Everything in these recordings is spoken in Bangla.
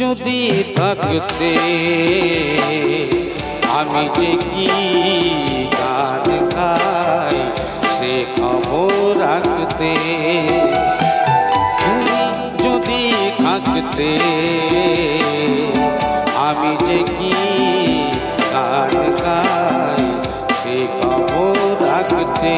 যদি থাকতে আমি যে কি গান গাই সে খবর রাখতে, তুমি যদি থাকতে আমি যে কি গান গাই সে খবর রাখতে।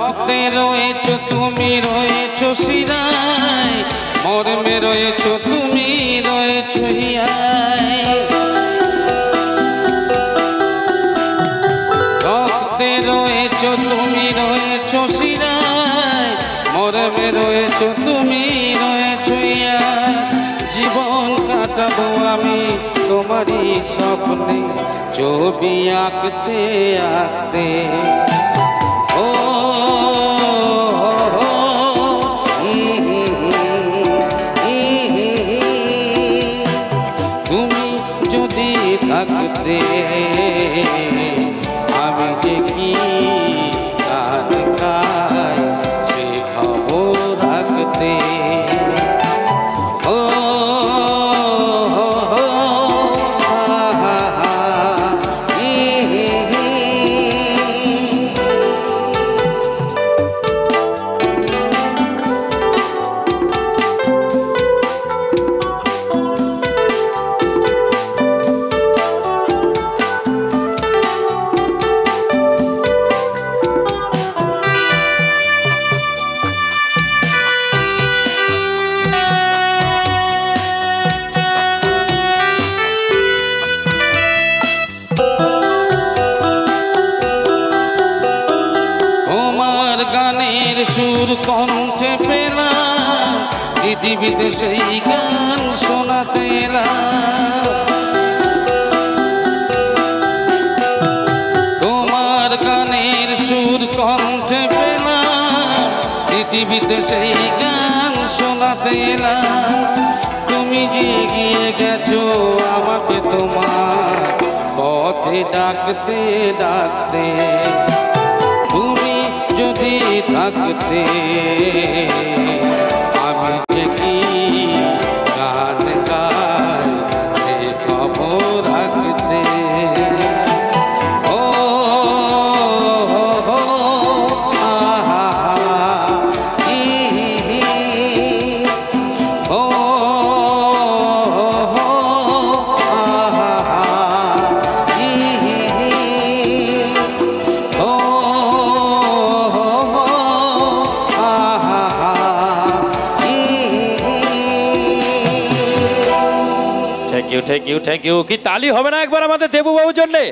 রক্তে রয়েছো তুমি, রয়েছো শিরায়, মর্মে রয়েছো তুমি, রয়েছো হিয়ায়। রক্তে রয়েছো তুমি, রয়েছো শিরায়, মর্মে রয়েছো তুমি, রয়েছো হিয়ায়। জীবন কাটাবো আমি তোমারই স্বপ্নে, ছবি আঁকতে আঁকতে। তুমি যদি থাকতে আমি যে কি গান গাই সে খবর রাখতে। গানের সুর কণ্ঠে পেলাম, পৃথিবীতে সেই গান শোনাতে এলাম। তোমার গানের সুর কণ্ঠে পেলাম, পৃথিবীতে সেই গান শোনাতে এলাম। তুমি যে গিয়ে গেছো আমাকে তোমার পথে ডাকতে ডাকতে। তুমি যদি থাকতে আমি যে কি গান গাই সে খবর রাখতে। ও thank you, thank you, thank you. কি তালি হবে না একবার আমাদের দেবু বাবুর জন্যে?